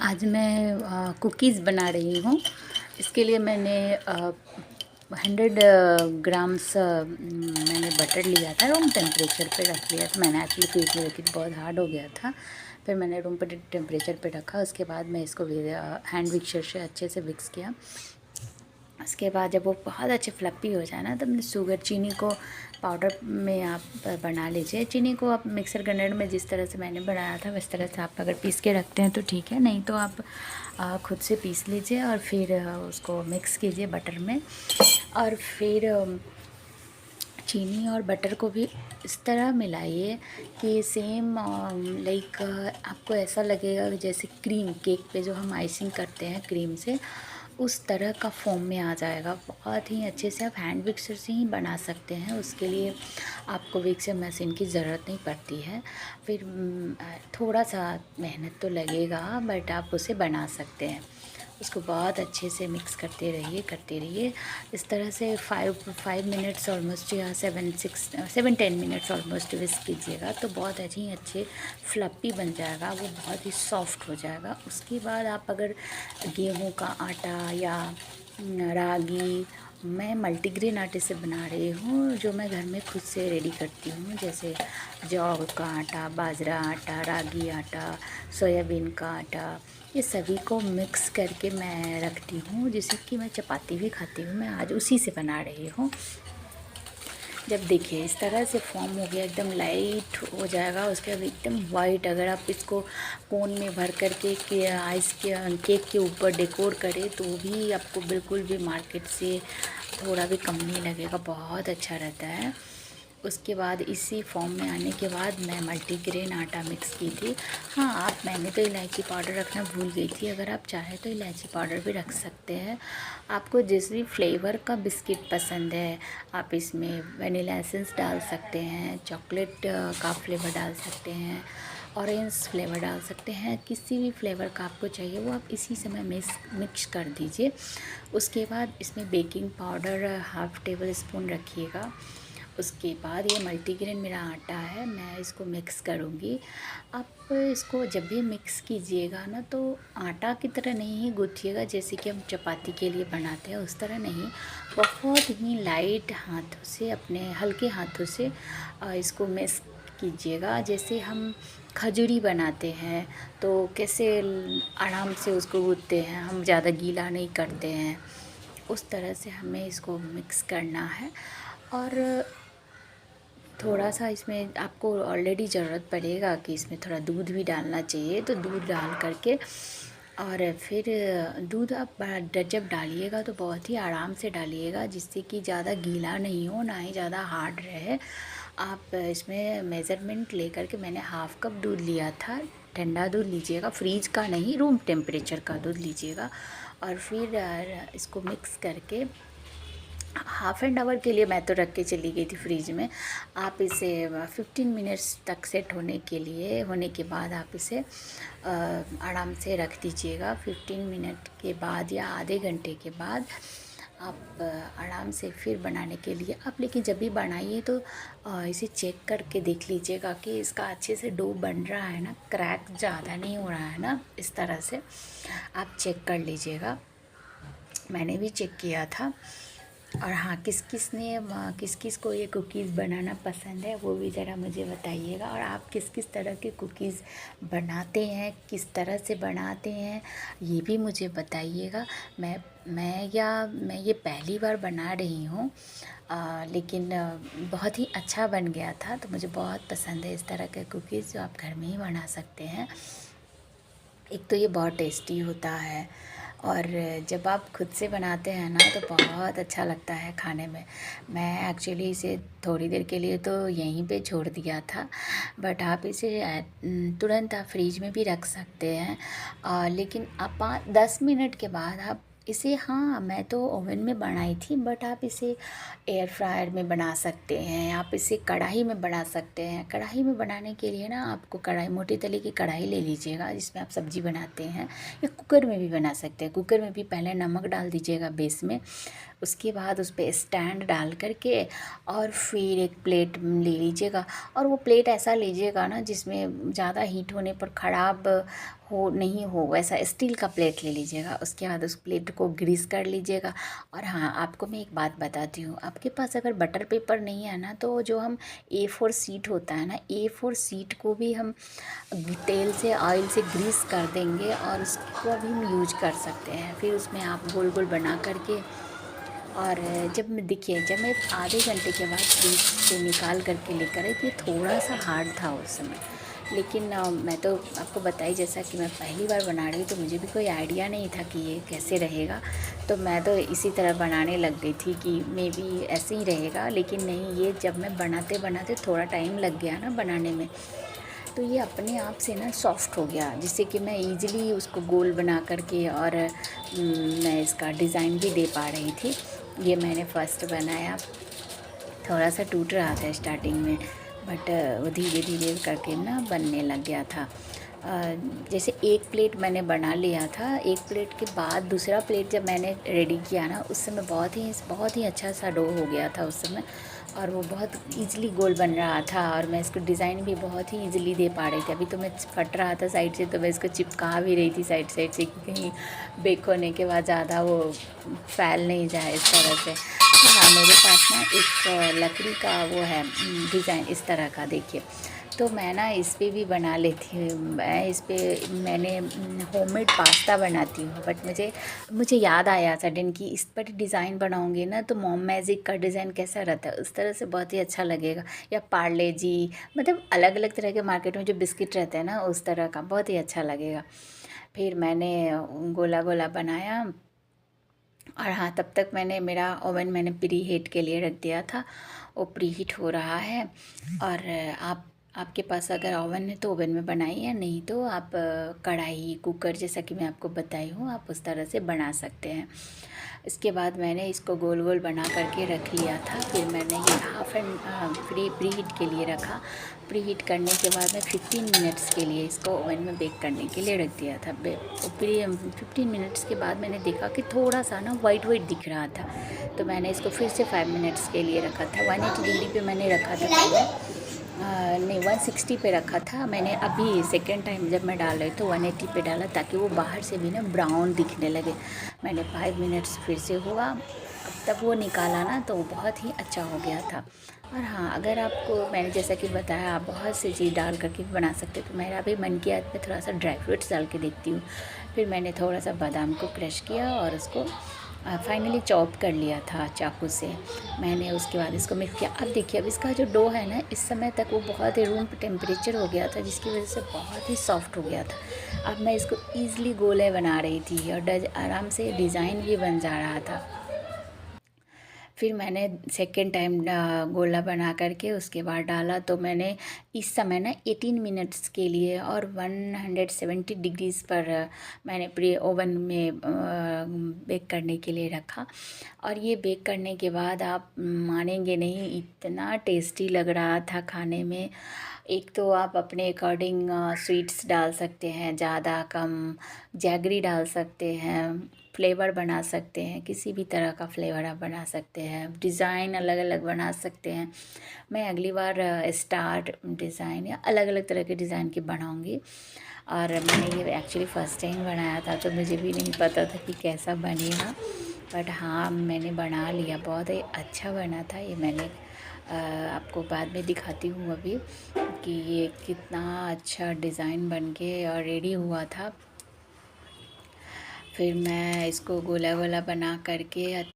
आज मैं कुकीज़ बना रही हूँ। इसके लिए मैंने 100 ग्राम्स मैंने बटर लिया था, रूम टेम्परेचर पे रख लिया था। मैंने एक्चुअली फ्रिज में रखी थी, बहुत हार्ड हो गया था। फिर मैंने रूम टेम्परेचर पे रखा। उसके बाद मैं इसको हैंड मिक्सर से अच्छे से मिक्स किया। उसके बाद जब वो बहुत अच्छे फ्लफ़ी हो जाए ना, तब शुगर चीनी को पाउडर में आप बना लीजिए। चीनी को आप मिक्सर ग्राइंडर में जिस तरह से मैंने बनाया था उस तरह से आप अगर पीस के रखते हैं तो ठीक है, नहीं तो आप खुद से पीस लीजिए और फिर उसको मिक्स कीजिए बटर में। और फिर चीनी और बटर को भी इस तरह मिलाइए कि सेम लाइक आपको ऐसा लगेगा जैसे क्रीम केक पे जो हम आइसिंग करते हैं क्रीम से, उस तरह का फॉर्म में आ जाएगा। बहुत ही अच्छे से आप हैंड मिक्सर से ही बना सकते हैं। उसके लिए आपको मिक्सर मशीन की ज़रूरत नहीं पड़ती है। फिर थोड़ा सा मेहनत तो लगेगा, बट आप उसे बना सकते हैं। उसको बहुत अच्छे से मिक्स करते रहिए। इस तरह से 5 मिनट्स ऑलमोस्ट या 7-10 मिनट्स ऑलमोस्ट विस्क कीजिएगा तो बहुत अच्छे फ्लफ़ी बन जाएगा, वो बहुत ही सॉफ्ट हो जाएगा। उसके बाद आप अगर गेहूं का आटा या रागी, मैं मल्टीग्रेन आटे से बना रही हूँ, जो मैं घर में खुद से रेडी करती हूँ, जैसे जौ का आटा, बाजरा आटा, रागी आटा, सोयाबीन का आटा, ये सभी को मिक्स करके मैं रखती हूँ, जिससे कि मैं चपाती भी खाती हूँ। मैं आज उसी से बना रही हूँ। जब देखिए इस तरह से फॉर्म हो गया, एकदम लाइट हो जाएगा, उसके बाद एकदम वाइट। अगर आप इसको कोन में भर करके केक के ऊपर डेकोर करें तो भी आपको बिल्कुल भी मार्केट से थोड़ा भी कम नहीं लगेगा, बहुत अच्छा रहता है। उसके बाद इसी फॉर्म में आने के बाद मैं मल्टीग्रेन आटा मिक्स की थी। हाँ, मैंने तो इलायची पाउडर रखना भूल गई थी, अगर आप चाहें तो इलायची पाउडर भी रख सकते हैं। आपको जिस भी फ्लेवर का बिस्किट पसंद है, आप इसमें वनीला एसेंस डाल सकते हैं, चॉकलेट का फ्लेवर डाल सकते हैं, ऑरेंज फ्लेवर डाल सकते हैं। किसी भी फ्लेवर का आपको चाहिए वो आप इसी समय मिक्स कर दीजिए। उसके बाद इसमें baking powder half table spoon रखिएगा। उसके बाद ये मल्टीग्रेन मेरा आटा है, मैं इसको मिक्स करूँगी। आप इसको जब भी मिक्स कीजिएगा ना, तो आटा की तरह नहीं ही गूँथिएगा जैसे कि हम चपाती के लिए बनाते हैं, उस तरह नहीं। बहुत ही लाइट हाथों से, अपने हल्के हाथों से इसको मिक्स कीजिएगा। जैसे हम खजूरी बनाते हैं तो कैसे आराम से उसको गूँथते हैं, हम ज़्यादा गीला नहीं करते हैं, उस तरह से हमें इसको मिक्स करना है। और थोड़ा सा इसमें आपको ऑलरेडी ज़रूरत पड़ेगा कि इसमें थोड़ा दूध भी डालना चाहिए, तो दूध डाल करके और फिर दूध आप जब डालिएगा तो बहुत ही आराम से डालिएगा, जिससे कि ज़्यादा गीला नहीं हो, ना ही ज़्यादा हार्ड रहे। आप इसमें मेज़रमेंट लेकर के, मैंने हाफ़ कप दूध लिया था, ठंडा दूध लीजिएगा, फ्रीज का नहीं, रूम टेम्परेचर का दूध लीजिएगा। और फिर इसको मिक्स करके हाफ़ एन आवर के लिए मैं तो रख के चली गई थी फ्रिज में। आप इसे 15 मिनट्स तक सेट होने के बाद आप इसे आराम से रख दीजिएगा। 15 मिनट के बाद या आधे घंटे के बाद आप आराम से फिर बनाने के लिए आप, लेकिन जब भी बनाइए तो इसे चेक करके देख लीजिएगा कि इसका अच्छे से डो बन रहा है ना, क्रैक ज़्यादा नहीं हो रहा है ना, इस तरह से आप चेक कर लीजिएगा। मैंने भी चेक किया था। और हाँ, किस किस को ये कुकीज़ बनाना पसंद है वो भी ज़रा मुझे बताइएगा। और आप किस किस तरह के कुकीज़ बनाते हैं, किस तरह से बनाते हैं, ये भी मुझे बताइएगा। मैं ये पहली बार बना रही हूँ, लेकिन बहुत ही अच्छा बन गया था, तो मुझे बहुत पसंद है इस तरह के कुकीज़ जो आप घर में ही बना सकते हैं। एक तो ये बहुत टेस्टी होता है, और जब आप खुद से बनाते हैं ना तो बहुत अच्छा लगता है खाने में। मैं एक्चुअली इसे थोड़ी देर के लिए तो यहीं पे छोड़ दिया था, बट आप इसे तुरंत आप फ्रिज में भी रख सकते हैं। लेकिन आप 10 मिनट के बाद आप इसे, हाँ मैं तो ओवन में बनाई थी, बट आप इसे एयर फ्रायर में बना सकते हैं, आप इसे कढ़ाई में बना सकते हैं। कढ़ाई में बनाने के लिए ना आपको मोटी तले की कढ़ाई ले लीजिएगा जिसमें आप सब्ज़ी बनाते हैं, या कुकर में भी बना सकते हैं। कुकर में भी पहले नमक डाल दीजिएगा बेस में, उसके बाद उस पे स्टैंड डाल करके और फिर एक प्लेट ले लीजिएगा, और वो प्लेट ऐसा लीजिएगा ना जिसमें ज़्यादा हीट होने पर ख़राब हो नहीं हो, वैसा स्टील का प्लेट ले लीजिएगा। उसके बाद उस प्लेट को ग्रीस कर लीजिएगा। और हाँ, आपको मैं एक बात बताती हूँ, आपके पास अगर बटर पेपर नहीं है ना, तो जो हम A4 शीट होता है ना, A4 शीट को भी हम तेल से ऑयल से ग्रीस कर देंगे और उसको भी हम यूज कर सकते हैं। फिर उसमें आप गोल गोल बना करके, और जब मैं आधे घंटे के बाद फ्रिज से निकाल करके लेकर आई, तो ये थोड़ा सा हार्ड था उस समय। लेकिन मैं तो आपको बताई, जैसा कि मैं पहली बार बना रही, तो मुझे भी कोई आइडिया नहीं था कि ये कैसे रहेगा। तो मैं तो इसी तरह बनाने लग गई थी कि मे बी ऐसे ही रहेगा, लेकिन नहीं, ये जब मैं बनाते बनाते थोड़ा टाइम लग गया ना बनाने में, तो ये अपने आप से ना सॉफ्ट हो गया, जिससे कि मैं इजीली उसको गोल बना करके और मैं इसका डिज़ाइन भी दे पा रही थी। ये मैंने फ़र्स्ट बनाया, थोड़ा सा टूट रहा था स्टार्टिंग में, बट वो धीरे धीरे करके ना बनने लग गया था। जैसे एक प्लेट मैंने बना लिया था, एक प्लेट के बाद दूसरा प्लेट जब मैंने रेडी किया ना, उस समय बहुत ही अच्छा सा डो हो गया था उस समय, और वो बहुत ईज़िली गोल बन रहा था, और मैं इसको डिज़ाइन भी बहुत ही ईज़िली दे पा रही थी। अभी तो मैं फट रहा था साइड से, तो मैं इसको चिपका भी रही थी साइड साइड से कि कहीं बेक होने के बाद ज़्यादा वो फैल नहीं जाए इस तरह से। तो हाँ, मेरे पास ना एक लकड़ी का वो है डिज़ाइन इस तरह का, देखिए। तो मैं ना इस पे भी बना लेती हूँ, मैं इस पे मैंने होममेड पास्ता बनाती हूँ, बट मुझे याद आया सडन कि इस पर डिज़ाइन बनाऊँगी ना, तो मॉम मैजिक का डिज़ाइन कैसा रहता है उस तरह से बहुत ही अच्छा लगेगा, या पार्ले जी, मतलब अलग अलग तरह के मार्केट में जो बिस्किट रहते हैं ना, उस तरह का बहुत ही अच्छा लगेगा। फिर मैंने गोला गोला बनाया, और हाँ, तब तक मेरा ओवन मैंने प्री हीट के लिए रख दिया था, वो प्री हीट हो रहा है। और आपके पास अगर ओवन है तो ओवन में बनाइए, नहीं तो आप कढ़ाई कुकर जैसा कि मैं आपको बताई हूँ, आप उस तरह से बना सकते हैं। इसके बाद मैंने इसको गोल गोल बना करके रख लिया था। फिर मैंने ये हाफ एंड प्री हीट के लिए रखा। प्री हीट करने के बाद मैं 15 मिनट्स के लिए इसको ओवन में बेक करने के लिए रख दिया था। 15 मिनट्स के बाद मैंने देखा कि थोड़ा सा ना वाइट वाइट दिख रहा था, तो मैंने इसको फिर से 5 मिनट्स के लिए रखा था। 180 डिग्री पे मैंने रखा था पहले, नहीं 160 पे रखा था मैंने। अभी सेकेंड टाइम जब मैं डाल रही तो 180 पे डाला, ताकि वो बाहर से भी ना ब्राउन दिखने लगे। मैंने 5 मिनट्स फिर से हुआ, अब तब वो निकाला ना, तो वो बहुत ही अच्छा हो गया था। और हाँ, अगर आपको मैंने जैसा कि बताया, आप बहुत सी चीज़ डाल करके भी बना सकते, तो मेरा भी मन किया मैं थोड़ा सा ड्राई फ्रूट्स डाल के देखती हूँ। फिर मैंने थोड़ा सा बादाम को क्रश किया और उसको फाइनली चॉप कर लिया था चाकू से। मैंने उसके बाद इसको मिक्स किया। अब देखिए, अब इसका जो डो है ना, इस समय तक वो बहुत ही रूम टेम्परेचर हो गया था, जिसकी वजह से बहुत ही सॉफ्ट हो गया था। अब मैं इसको ईज़िली गोले बना रही थी, और आराम से डिज़ाइन भी बन जा रहा था। फिर मैंने सेकेंड टाइम गोला बना करके उसके बाद डाला, तो मैंने इस समय ना 18 मिनट्स के लिए और 170 डिग्रीज़ पर मैंने प्री ओवन में बेक करने के लिए रखा। और ये बेक करने के बाद आप मानेंगे नहीं, इतना टेस्टी लग रहा था खाने में। एक तो आप अपने अकॉर्डिंग स्वीट्स डाल सकते हैं, ज़्यादा कम, जैगरी डाल सकते हैं, फ्लेवर बना सकते हैं, किसी भी तरह का फ्लेवर आप बना सकते हैं, डिज़ाइन अलग अलग बना सकते हैं। मैं अगली बार स्टार डिज़ाइन या अलग अलग तरह के डिज़ाइन की बनाऊंगी। और मैंने ये एक्चुअली फ़र्स्ट टाइम बनाया था, तो मुझे भी नहीं पता था कि कैसा बनेगा, बट हाँ, मैंने बना लिया, बहुत ही अच्छा बना था ये। मैंने आपको बाद में दिखाती हूँ अभी कि ये कितना अच्छा डिज़ाइन बन के और रेडी हुआ था। फिर मैं इसको गोला गोला बना करके